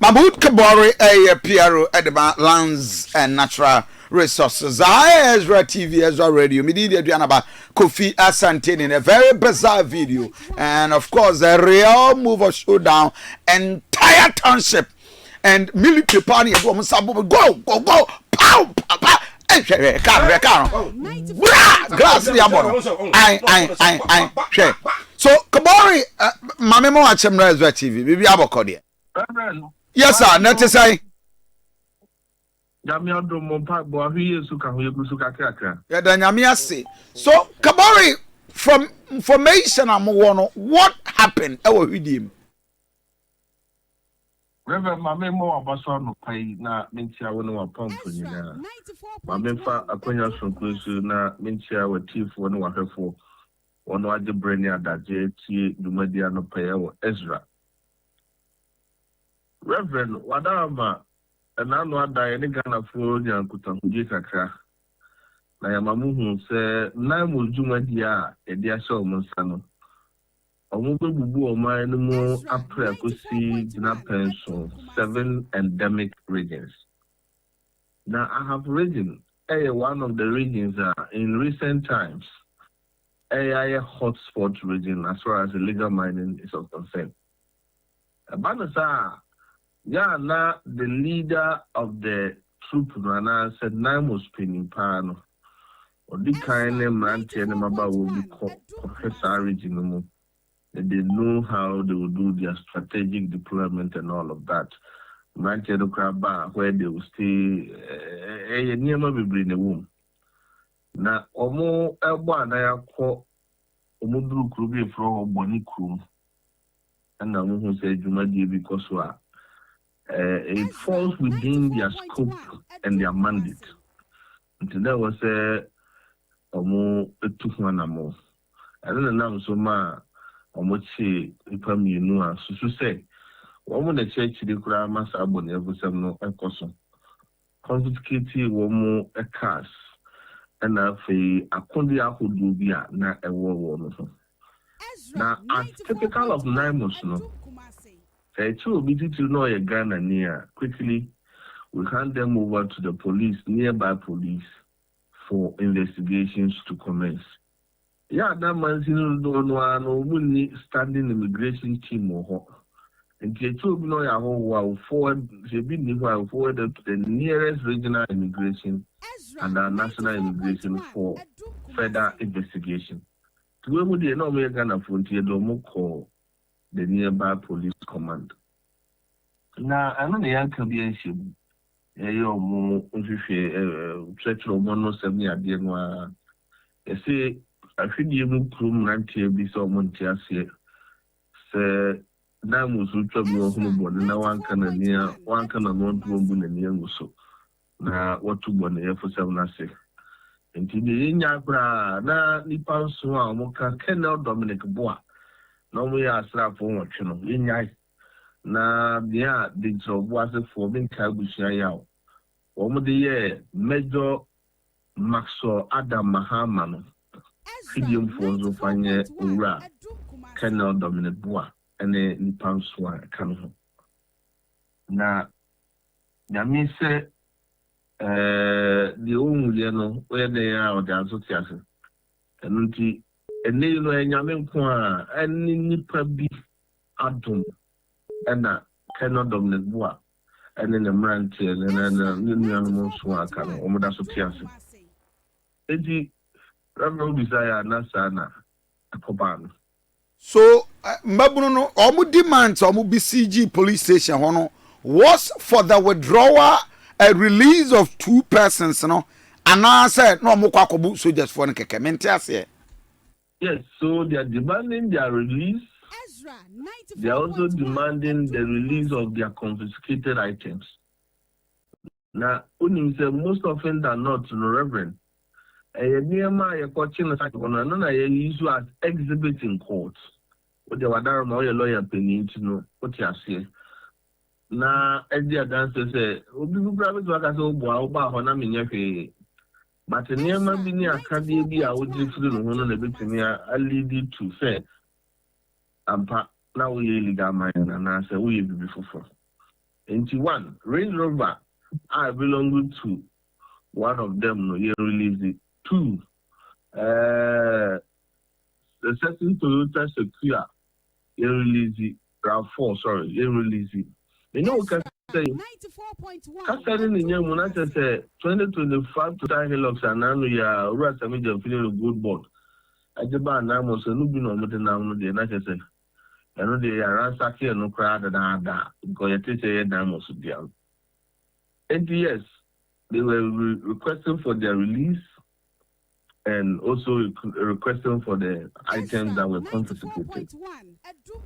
Mahmoud Kabore, a PRO at the Lands and Natural Resources. EZRA TV, EZRA Radio, Media Dianaba, Kofi Asante in a very bizarre video. And of course, a real move of showdown, entire township and military party. Go, pow, pow. So Kabore, Mame mo achemra EZRA TV, bibi abokode. Yes sir, not to say. So Kabore, from information what happened? Reverend Mame mo abaso no pai na mentia wo no wapam fonyina. Mame fa akonya sonkosu na mentia watifo no wahwefo. Ono ade brani adaje tie dumadia no pai wo EZRA. Reverend wadama na no adaye ne Ghana fo nyankuta huje kakra. Na ya mamuhu se NAIMOS dumadia e dia sho mo nsa no. Omububu oma enu apre akosi dina pension 7 endemic regions. Now Ahafo Hwediem one of the regions in recent times a hotspot region as far as illegal mining is concerned. Banasa na the leader of the troop Rana said NAIMOS pinning pano or the kind of man will be professor region. They know how they will do their strategic deployment and all of that. Where they will stay near in the womb. Now, Omo Elba and I call Omudru Krubi from Bonnie Crew. And I who say Jumadi because it falls within their scope and their mandate. Until there was a Omo Tuhanamo. I don't know so much. Omochi ipami enu susu say womo na church di kura masa abone evusem no ekoso confiscate womo cars na fe akondi ahodu bia na ewo wo no na as typical of NAIMOS no say two BT no ye Ghana near quickly we hand them over to the police, nearby police, for investigations to commence. Yeah, that man's no standing immigration team or and forward to the nearest regional immigration and our national immigration for further investigation. To where would the American frontier don't call the nearby police command. Now I know the young Canadian more church or 107 years. I say I think you move from Rantia be so Montiasia. Say, NAIMOS will trouble home, and now one can near one can amount to one and young so. Now, what to one air for 7 say. And to the Inyabra, na Nipan Swa, Moka, Kenel Dominic Bois. No, we are slap for what you know. Inyai. Na, yeah, the job was a forming Kabushayao. Over the year, Major Maxo Adam Mahamano. Hwediem Fonzo Fanye Ura Kenel Dominic Bois and a Nipan Swa Kano. Na Yami say the only where they are or the association. And they know a Yamen and Nipa be Adum and a Kenel Dominic Bois and then the Mantil and then the Ninian Swa Kano, Omoda Association. So, Mabuno, Omu demands Omu BCG police station hono was for the withdrawal and release of 2 persons, and I said no more kwakobu soldiers for Nkeke. Yes, so they are demanding their release. They are also demanding the release of their confiscated items. Now, most often than not, Reverend. Nearby a coaching attack on another issue as exhibit in court. What they were there, my lawyer penny to know what you say. Now, as the dancer say, we private work as old boy, Honaminia. But near my near Academy, I would give you one of the bit near I lead you to say, and now we legal mine and I say, we be before. one, Range Rover, I belong to one of them, no, you release it. 2, the certain Toyota Secure, you release it. RAV4, sorry, you release it. You know, what say, Casarin in your Monata say 2025 to tie Hilux and Nanuya, Rasamija feeling a good board. I just buy NAIMOS and Lubin on the Namu, the Nasa. I know they are ransacking and no crowd and that because you say NAIMOS would be out. 8 years, they were requesting for their release and also requesting for the items that were confiscated.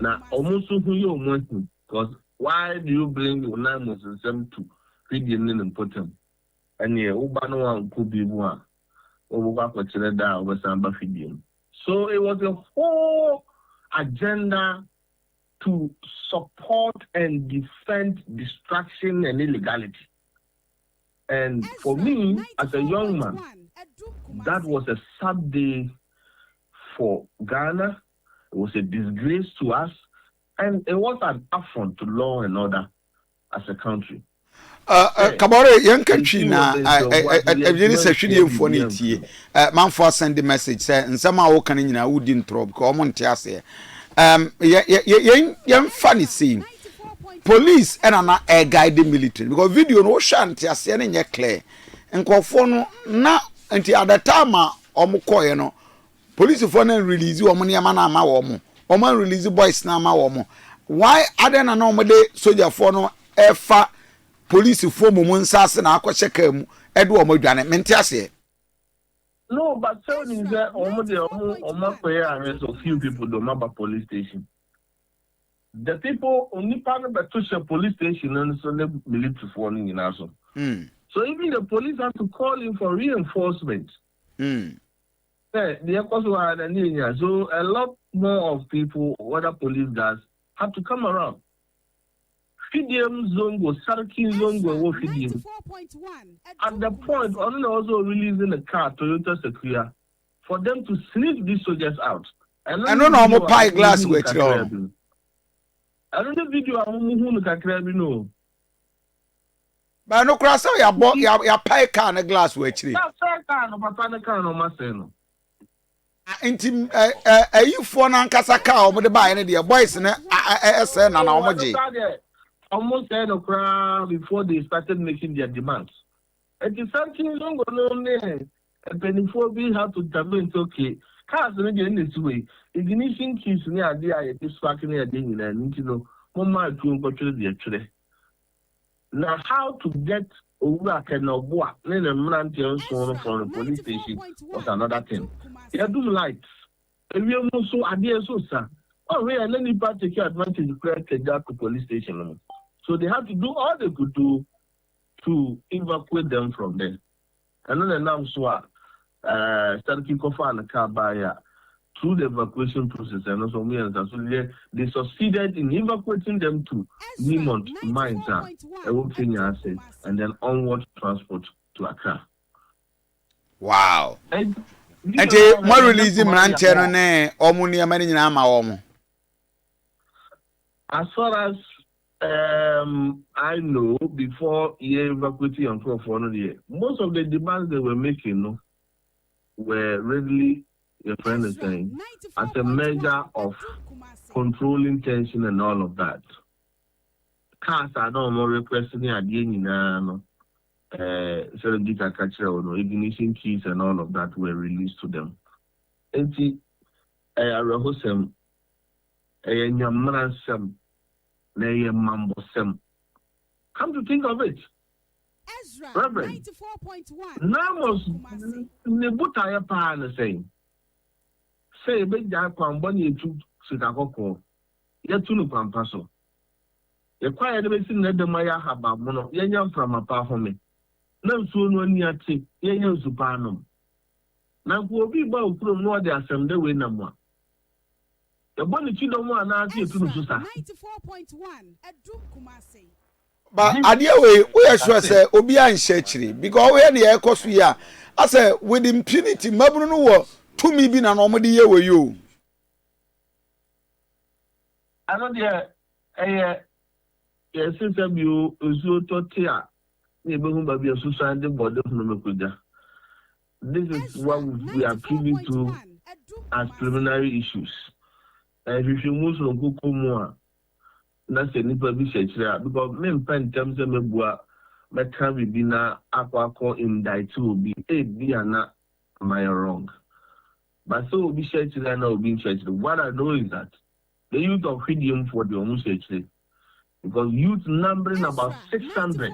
Now, almost who you want because why do you bring the NAIMOS and some to feed the name and put them? And yeah, Ubano could be one. Over Samba feeding. So it was a whole agenda to support and defend distraction and illegality. And for me, as a young man, that was a sad day for Ghana. It was a disgrace to us. And it was an affront to law and order as a country. Kabore, young country now. I didn't say she didn't phone it here. Man for send the message say and somehow can in a wooden troll. Come on, Tiase. Young funny scene. Police and a guide the military because video no shanty as any clear and call phone now until at the time or Mukoy no police phone and release you or money amana ma woman. Oman release boys na ma woman. Why are there no normal soldier for no efa police for moment sas na akwache mu edu omodwane mentiase. No, but telling is that almost prayer so few people don't remember police station. The people only part of the police station and so they military for in also. So even the police have to call in for reinforcement. They also had a linear. So a lot more of people, whether police guards, have to come around. Hwediem zone go, Sarki zone go, Hwediem. At the point, only also releasing a car, Toyota Secure, for them to sneak these soldiers out. I don't know how pie glass with you. I don't know video I'm moving to no. But no cross out your pie can a glass with you. That's a car, no, Papa, can no, Marcelo. Intim you for Nankasa cow with the buy any dear boys in a SN and Omoji. Almost end of crowd before they started making their demands. And it's something long on there. And penny for we have to intervene. Okay, cars are in this way. Ignition keys near the eye, this fucking near the and you know, Mama to go to the actually. Now, how to get over cannot walk, then a man from the police station was another thing. They do lights. And we almost so idea so, sir. Oh, we are any particular advantage to create a dark police station. So they have to do all they could do to evacuate them from there. And then now, so started kicking off on the car by through the evacuation process. And also, they succeeded in evacuating them to NAIMOS mines, and then onward transport to Accra. Wow. And more releasing Manchero, Omunia Marina Maomo. As far as I know, before evacuating on for most of the demands they were making were readily, your friend is saying, as a measure of controlling tension and all of that. Cars are no more requesting again ignition keys and all of that were released to them. And Arahosem, Yamransem, Nayamambosem. Come to think of it. EZRA, Reverend, NAIMOS, Nebutaya Pan saying, say, big Japan, Bonnie to Sitako, Yatunu Pampaso. The quiet basin let the Maya Haba Mono, Yan from a parhome. No soon near tea, Yan Supanum. Now, will be both from no other assembly way no more. The Bonnie Chido now here to Susa. 94.1 at Kumasi. But idea we are sure say Obia and Shechri because we are the air cost we are. I say with impunity, Mabunu to me being an omedy year with you. I know yes, since you so totia, neighborhood baby a society body of Nomakuja. This is what we are privy to as preliminary issues. And if you move from Kukumua, that's a nipper research there because men pen terms of Mebua, Mekan Bibina, Aquaco in Daitu will be a Biana, am I wrong? But so will be church there now being church. What I know is that the youth of Hwediem for the church because youth numbering about 600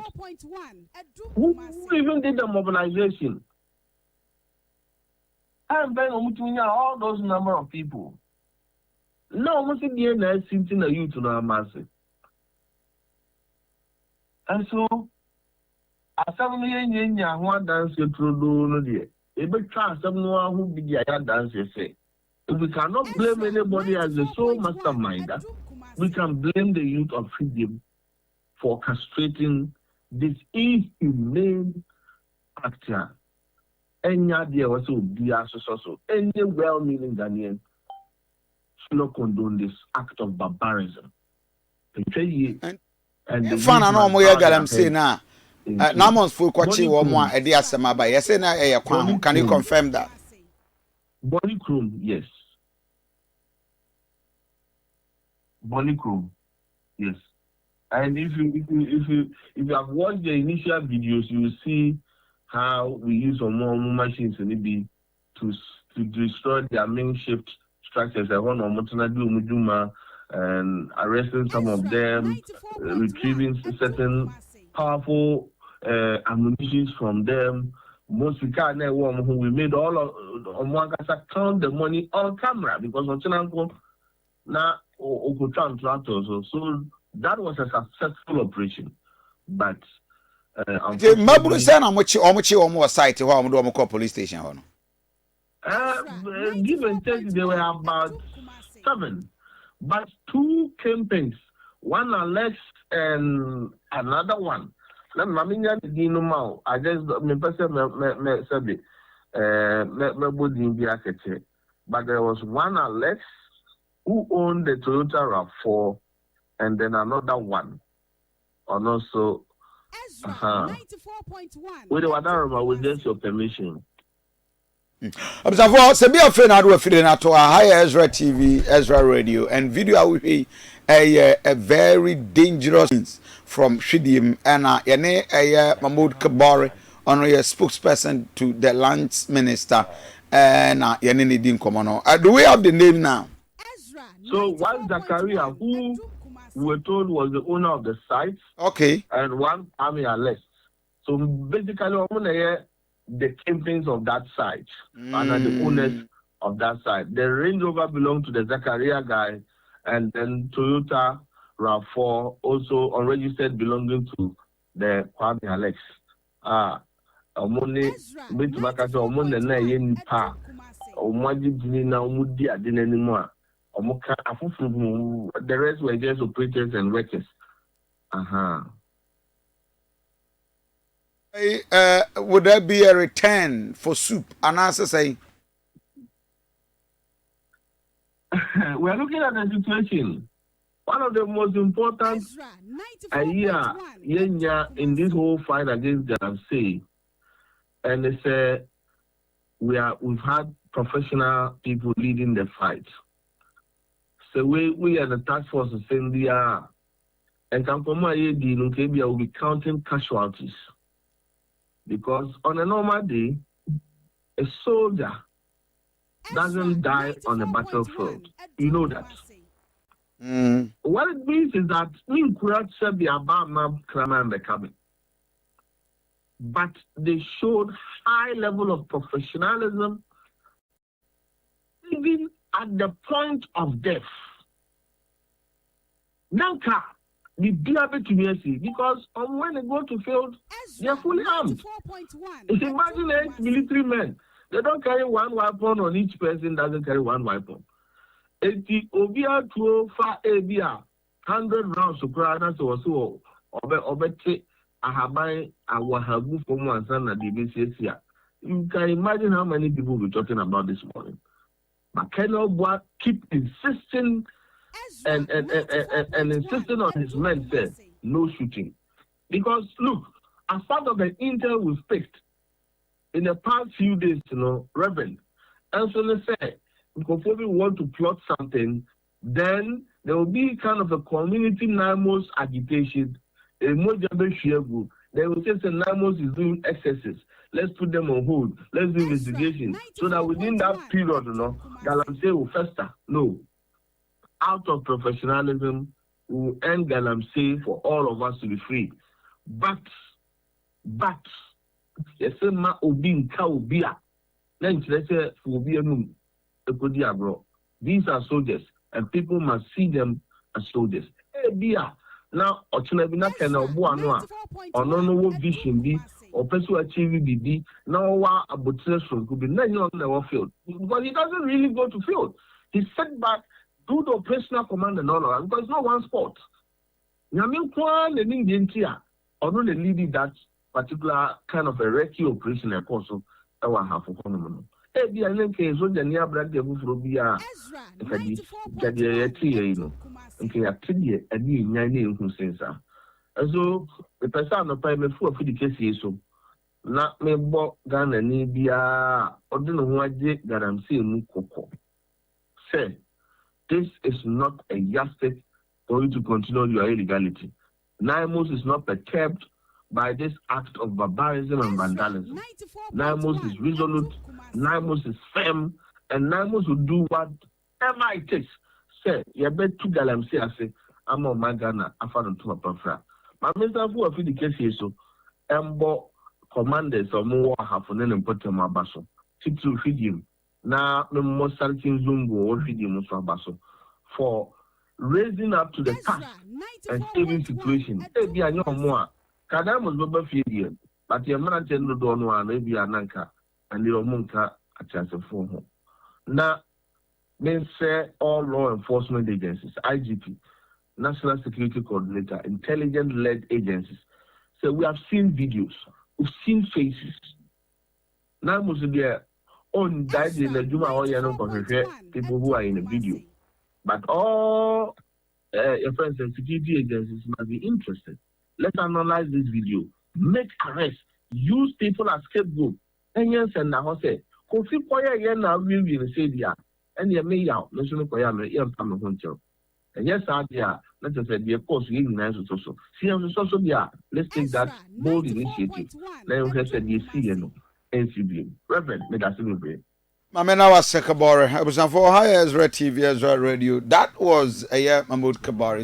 who even did the mobilization. I'm very all those number of people. No, almost in the end, I seem to youth to our massive. And so, as some young one dance you through no dear. A big chance someone who be the dance you say. If we cannot blame anybody as the sole masterminder, we can blame the youth of Hwediem for castrating this inhumane actor. Any idea was so be so any well-meaning Ghanaian should not condone this act of barbarism. And fan and all my galam say now. NAIMOS full kwachi wo mo a ede asema ba yes na e kwan. Can you confirm that? Bonnie Chrome, yes. Bonnie Chrome, yes. And if you have watched the initial videos, you will see how we use some more machines in EB to destroy their main shift structures. And arresting some of them, retrieving certain powerful ammunitions from them. Most we can't we made all of count the money on camera because on Chinanko now so that was a successful operation. But Maburu say na omo site ho omo police station ho no. Give and take they were about 7. But 2 campaigns, one Alex and another one. Let me I just but there was one Alex who owned the Toyota RAV4 and then another one. And also with just your permission. Observe, Sabia Fena do feeding at our higher EZRA TV, EZRA radio, and video will be a very dangerous things from Hwediem and Mahmoud Kabore, on your spokesperson to the lands minister, and Yanini Din Komono. Do we have the name now? So one Zakaria, who we were told was the owner of the site, okay, and one Army Alex. So basically, the campaigns of that site and the owners of that site. The Range Rover belonged to the Zakaria guy, and then Toyota RAV4 also unregistered belonging to the Kwame Alex. Omone Bitubaka Omone na yen pa Omaji Dinina Omudi Adinanimo. Omoka Afufu, the rest were just operators and workers. Would there be a return for soup? And answer say, we are looking at the situation. One of the most important idea in this whole fight against the say, and they say we've had professional people leading the fight. So we are the task force saying they are, and Kampoma will be counting casualties. Because on a normal day, a soldier doesn't die on the battlefield. You know that. What it means is that but they showed high level of professionalism even at the point of death. Nanka. Because when they go to field, they are fully armed. Imagine 8 military men. They don't carry one weapon on each person, doesn't carry one weapon. 80 Obia 100 rounds to Krana so Obete Ahabai Awahabu from one son at the BCS. You can imagine how many people we're talking about this morning. But Kenobwa keep insisting and insisting on his men said, no shooting. Because look, as part of the intel we've picked in the past few days, Reverend, and so they say, because we want to plot something, then there will be kind of a community NAIMOS agitation. They will say NAIMOS is doing excesses. Let's put them on hold. Let's do investigation. So that within that period, Galamsey will fester. No. Out of professionalism, we will end Galamsey for all of us to be free. But, yes, ma obi nka obia. Then let's say these are soldiers, and people must see them as soldiers. Hey, Bia. Now, Ochinabina can or no vision be or person achieve BB. Now, what about could be none on the field. But he doesn't really go to field. He's set back, do the operational command and all that, because it's not one sport. Yamin Kwan and Indian Tia, although they lead that particular kind of a recce operation, of course, our half of one. Hey, the other case, so the near brand of Rubia, if I did get the okay, I tell you, a new name who says that. So, the person of private for the case so. Not me bought Ghana, Nibia, or don't know what that I'm seeing Mukoko. Say, this is not a yardstick for you to continue your illegality. NAIMOS is not perturbed by this act of barbarism and vandalism. NAIMOS is resolute, NAIMOS is firm, and NAIMOS will do whatever it takes. Say, you bet to Galamsey, I say, I'm on my Ghana, I found to a profile. My Mr. Fu of the case here, so, Embo commanders or more have on an important Mabaso. Tip to feed him. Now, no more Sarkin Zumbo or feed him Baso for raising up to the task and saving situation. Maybe I know more. Kadam was Baba Fidian, but your man attended on one, maybe Ananka, and the Omunka a chance of home. Now, men say all law enforcement agencies, IGP, National Security Coordinator, intelligence-led agencies. So we have seen videos, we've seen faces. Now, most of their own died in the Juma or Yano people who are in the video. But all your friends and security agencies must be interested. Let's analyze this video, make arrests, use people as scapegoat. And yes, and now say, Kofi Koya Yen now will be the same. And you may out, National Koya may have come on job. And yes, let's say, be a course in nice social. See, I'm social, let's take that bold initiative. Then we have said, you see, NCB. Reverend, may I celebrate. Mamena was Kabore. I was on for EZRA TV, EZRA Radio. That was a Mahmoud Kabore.